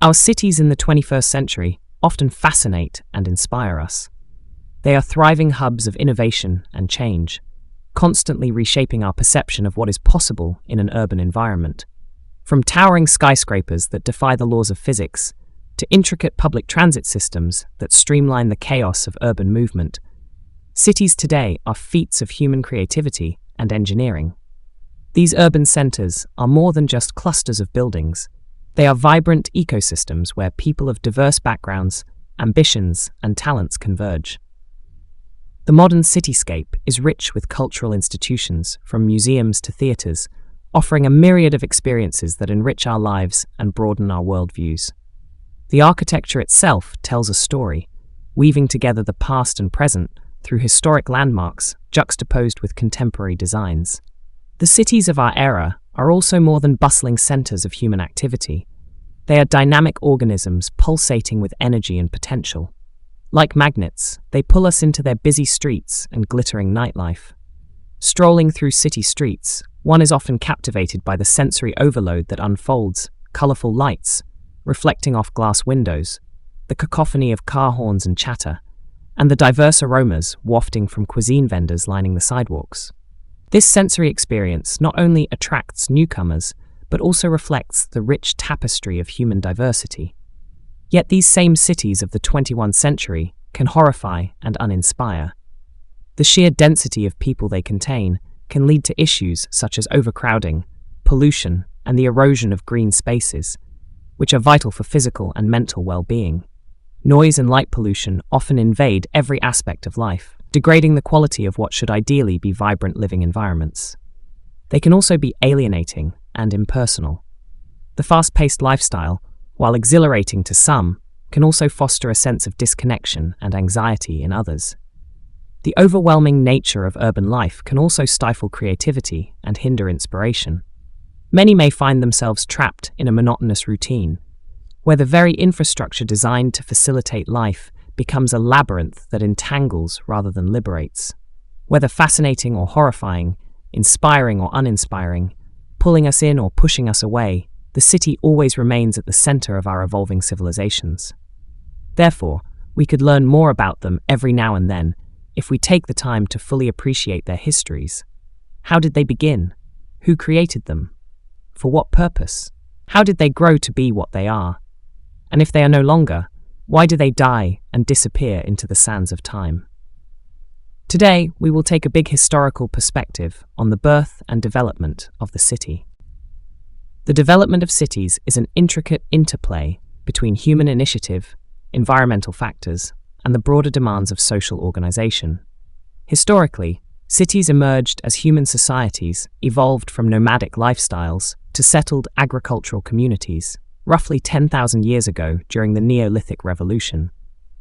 Our cities in the 21st century often fascinate and inspire us. They are thriving hubs of innovation and change, constantly reshaping our perception of what is possible in an urban environment. From towering skyscrapers that defy the laws of physics, to intricate public transit systems that streamline the chaos of urban movement, cities today are feats of human creativity and engineering. These urban centers are more than just clusters of buildings. They are vibrant ecosystems where people of diverse backgrounds, ambitions, and talents converge. The modern cityscape is rich with cultural institutions, from museums to theaters, offering a myriad of experiences that enrich our lives and broaden our worldviews. The architecture itself tells a story, weaving together the past and present through historic landmarks juxtaposed with contemporary designs. The cities of our era are also more than bustling centers of human activity. They are dynamic organisms pulsating with energy and potential. Like magnets, they pull us into their busy streets and glittering nightlife. Strolling through city streets, one is often captivated by the sensory overload that unfolds: colorful lights, reflecting off glass windows, the cacophony of car horns and chatter, and the diverse aromas wafting from cuisine vendors lining the sidewalks. This sensory experience not only attracts newcomers, but also reflects the rich tapestry of human diversity. Yet these same cities of the 21st century can horrify and uninspire. The sheer density of people they contain can lead to issues such as overcrowding, pollution, and the erosion of green spaces, which are vital for physical and mental well-being. Noise and light pollution often invade every aspect of life, degrading the quality of what should ideally be vibrant living environments. They can also be alienating and impersonal. The fast-paced lifestyle, while exhilarating to some, can also foster a sense of disconnection and anxiety in others. The overwhelming nature of urban life can also stifle creativity and hinder inspiration. Many may find themselves trapped in a monotonous routine, where the very infrastructure designed to facilitate life becomes a labyrinth that entangles rather than liberates. Whether fascinating or horrifying, inspiring or uninspiring, pulling us in or pushing us away, the city always remains at the center of our evolving civilizations. Therefore, we could learn more about them every now and then if we take the time to fully appreciate their histories. How did they begin? Who created them? For what purpose? How did they grow to be what they are? And if they are no longer, why do they die and disappear into the sands of time? Today, we will take a big historical perspective on the birth and development of the city. The development of cities is an intricate interplay between human initiative, environmental factors, and the broader demands of social organization. Historically, cities emerged as human societies evolved from nomadic lifestyles to settled agricultural communities, roughly 10,000 years ago during the Neolithic Revolution.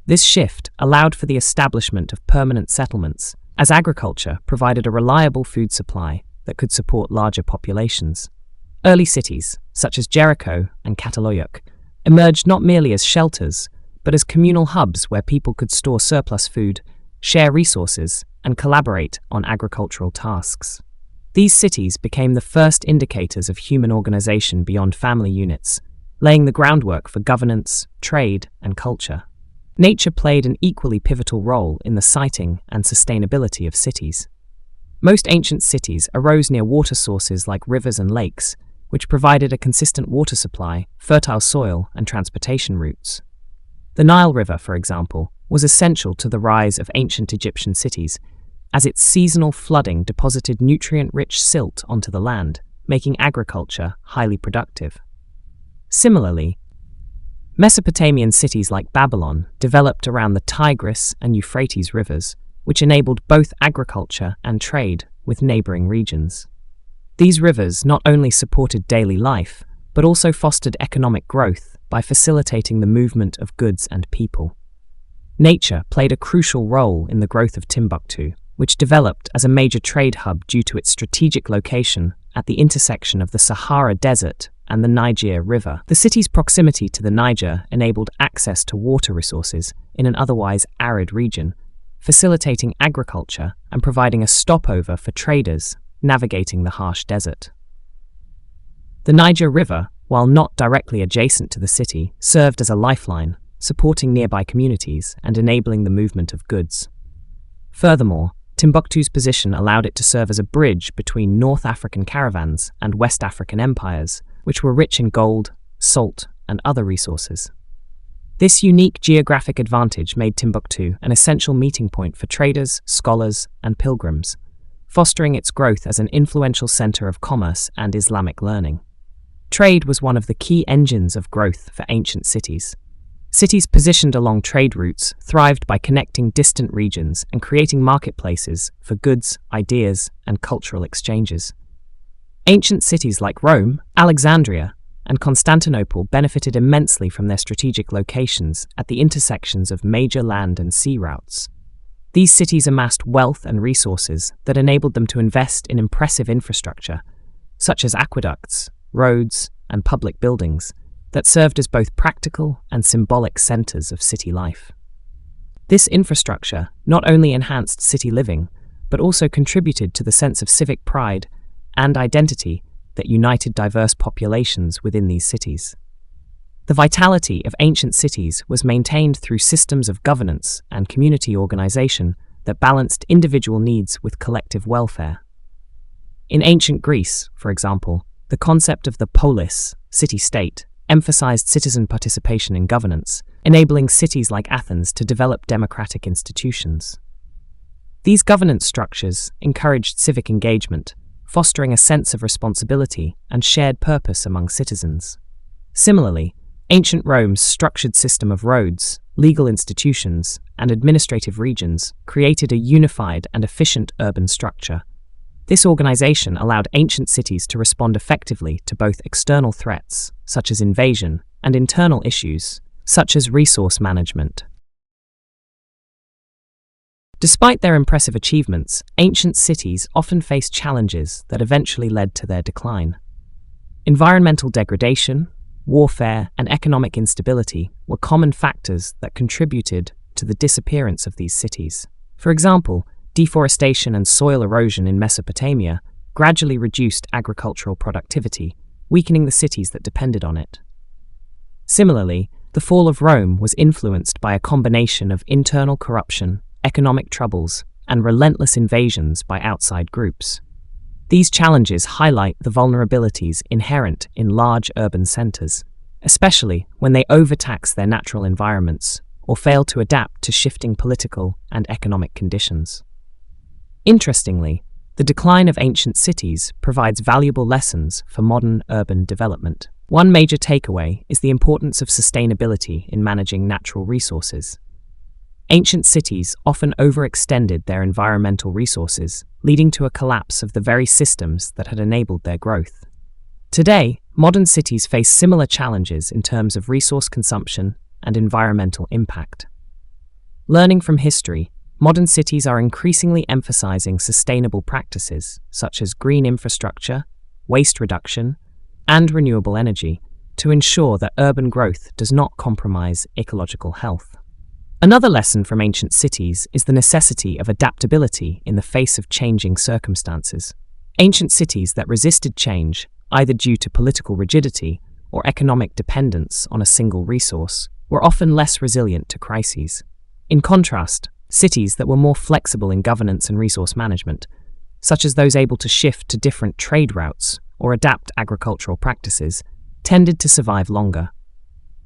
This shift allowed for the establishment of permanent settlements, as agriculture provided a reliable food supply that could support larger populations. Early cities, such as Jericho and Catalonia, emerged not merely as shelters, but as communal hubs where people could store surplus food, share resources, and collaborate on agricultural tasks. These cities became the first indicators of human organization beyond family units, laying the groundwork for governance, trade, and culture. Nature played an equally pivotal role in the siting and sustainability of cities. Most ancient cities arose near water sources like rivers and lakes, which provided a consistent water supply, fertile soil, and transportation routes. The Nile River, for example, was essential to the rise of ancient Egyptian cities, as its seasonal flooding deposited nutrient-rich silt onto the land, making agriculture highly productive. Similarly, Mesopotamian cities like Babylon developed around the Tigris and Euphrates rivers, which enabled both agriculture and trade with neighboring regions. These rivers not only supported daily life, but also fostered economic growth by facilitating the movement of goods and people. Nature played a crucial role in the growth of Timbuktu, which developed as a major trade hub due to its strategic location at the intersection of the Sahara Desert and the Niger River. The city's proximity to the Niger enabled access to water resources in an otherwise arid region, facilitating agriculture and providing a stopover for traders navigating the harsh desert. The Niger River while not directly adjacent to the city, served as a lifeline, supporting nearby communities and enabling the movement of goods. Furthermore, Timbuktu's position allowed it to serve as a bridge between North African caravans and West African empires, which were rich in gold, salt, and other resources. This unique geographic advantage made Timbuktu an essential meeting point for traders, scholars, and pilgrims, fostering its growth as an influential center of commerce and Islamic learning. Trade was one of the key engines of growth for ancient cities. Cities positioned along trade routes thrived by connecting distant regions and creating marketplaces for goods, ideas, and cultural exchanges. Ancient cities like Rome, Alexandria, and Constantinople benefited immensely from their strategic locations at the intersections of major land and sea routes. These cities amassed wealth and resources that enabled them to invest in impressive infrastructure, such as aqueducts, roads, and public buildings, that served as both practical and symbolic centers of city life. This infrastructure not only enhanced city living, but also contributed to the sense of civic pride and identity that united diverse populations within these cities. The vitality of ancient cities was maintained through systems of governance and community organization that balanced individual needs with collective welfare. In ancient Greece, for example, the concept of the polis, city-state, emphasized citizen participation in governance, enabling cities like Athens to develop democratic institutions. These governance structures encouraged civic engagement, fostering a sense of responsibility and shared purpose among citizens. Similarly, ancient Rome's structured system of roads, legal institutions, and administrative regions created a unified and efficient urban structure. This organization allowed ancient cities to respond effectively to both external threats, such as invasion, and internal issues, such as resource management. Despite their impressive achievements, ancient cities often faced challenges that eventually led to their decline. Environmental degradation, warfare, and economic instability were common factors that contributed to the disappearance of these cities. For example, deforestation and soil erosion in Mesopotamia gradually reduced agricultural productivity, weakening the cities that depended on it. Similarly, the fall of Rome was influenced by a combination of internal corruption, economic troubles, and relentless invasions by outside groups. These challenges highlight the vulnerabilities inherent in large urban centers, especially when they overtax their natural environments or fail to adapt to shifting political and economic conditions. Interestingly, the decline of ancient cities provides valuable lessons for modern urban development. One major takeaway is the importance of sustainability in managing natural resources. Ancient cities often overextended their environmental resources, leading to a collapse of the very systems that had enabled their growth. Today, modern cities face similar challenges in terms of resource consumption and environmental impact. Learning from history, modern cities are increasingly emphasizing sustainable practices such as green infrastructure, waste reduction, and renewable energy to ensure that urban growth does not compromise ecological health. Another lesson from ancient cities is the necessity of adaptability in the face of changing circumstances. Ancient cities that resisted change, either due to political rigidity or economic dependence on a single resource, were often less resilient to crises. In contrast, cities that were more flexible in governance and resource management, such as those able to shift to different trade routes or adapt agricultural practices, tended to survive longer.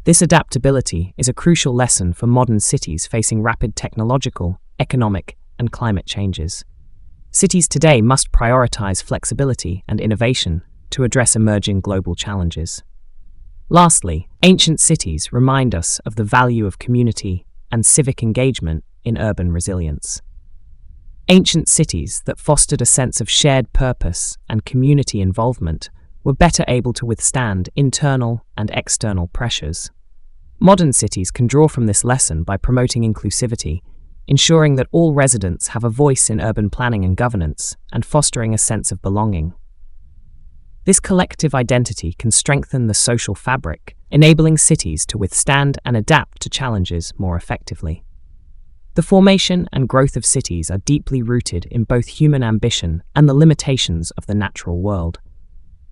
This adaptability is a crucial lesson for modern cities facing rapid technological, economic, and climate changes. Cities today must prioritize flexibility and innovation to address emerging global challenges. Lastly, ancient cities remind us of the value of community and civic engagement in urban resilience. Ancient cities that fostered a sense of shared purpose and community involvement were better able to withstand internal and external pressures. Modern cities can draw from this lesson by promoting inclusivity, ensuring that all residents have a voice in urban planning and governance, and fostering a sense of belonging. This collective identity can strengthen the social fabric, enabling cities to withstand and adapt to challenges more effectively. The formation and growth of cities are deeply rooted in both human ambition and the limitations of the natural world.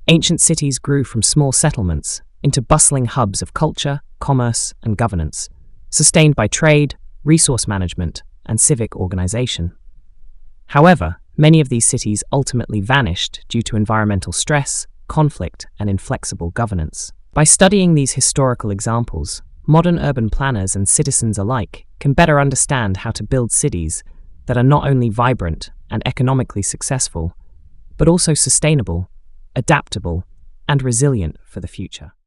Ancient cities grew from small settlements into bustling hubs of culture, commerce, and governance, sustained by trade, resource management, and civic organization. However, many of these cities ultimately vanished due to environmental stress, conflict, and inflexible governance. By studying these historical examples, modern urban planners and citizens alike can better understand how to build cities that are not only vibrant and economically successful, but also sustainable, adaptable, and resilient for the future.